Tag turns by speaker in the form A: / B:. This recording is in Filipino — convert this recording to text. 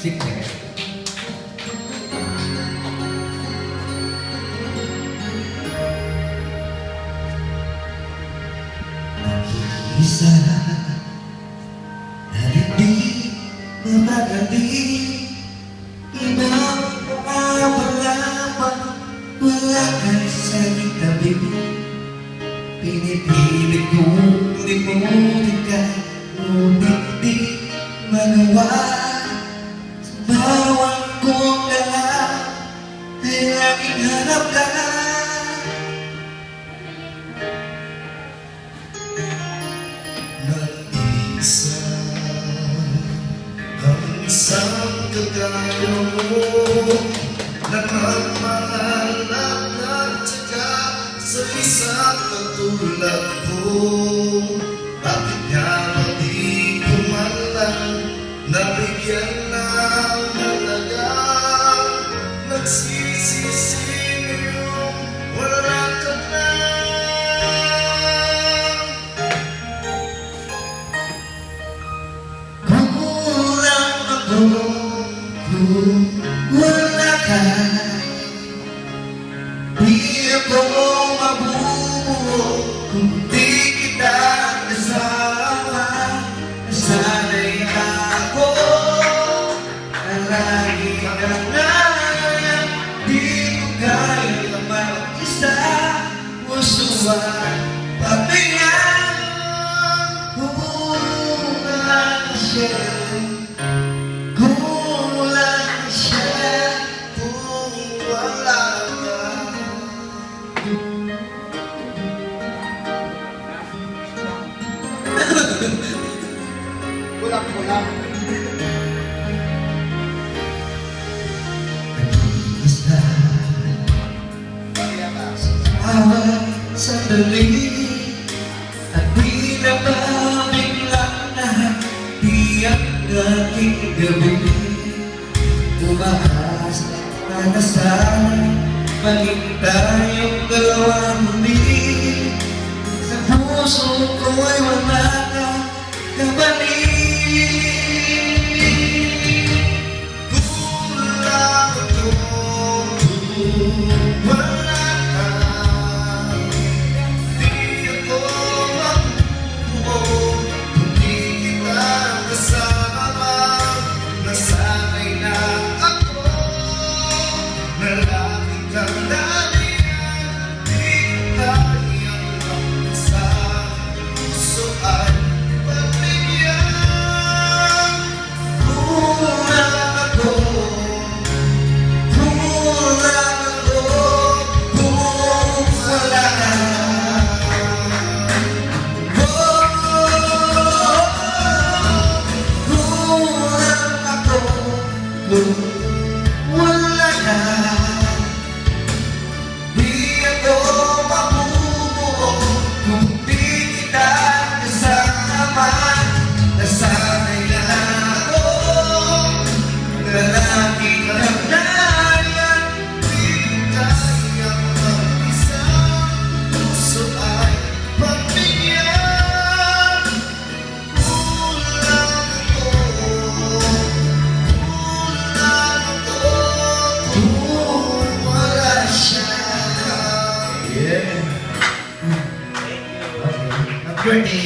A: Secret. Isa na hindi mamadali, inawala pa, wala ka sa itabi. Pinipilit kong limutin ka, ngunit di magawa. Sa bawat kong lahat ay laging hanap ka. Nag-isa ang isang kagaya mo, nagmamahal at nagtyaga sa isang katulad ko. Bakit nga ba di ko man lang nabigyan ng halaga? Nagsisisi ngayong wala ka na. Kulang ako kung wala ka. Di ako mabubuo kung di kita kasama. Nasanay ako na lagi kang nayan. Di ko kaya mag-isa. Gusto ang pagbigyan. Kulang siya. Kulang siya kung wala ka. Kulang. Basta awal sandali at di na ba biglang lahat di ang aking gabi. Umahas na sana maging tayong dalawang muli. Sa puso ko'y wala ka kabali. Kulang ako kung wala ka. Di ako mabubuo kung di kita kasama. Nasanay na ako na lagi kang nariyan. Di ko kayang mag-isa. Puso ay pagbigyan. Kulang ako kung wala ka. Kulang ako kung wala ka. Di ako mabubuo kung di kita kasama. Nasanay na ako na lagi kang nariyan. Di ko kayang mag-isa. Puso ay pagbigyan. Kulang ako kung wala siya. Yeah. Okay. Happy birthday.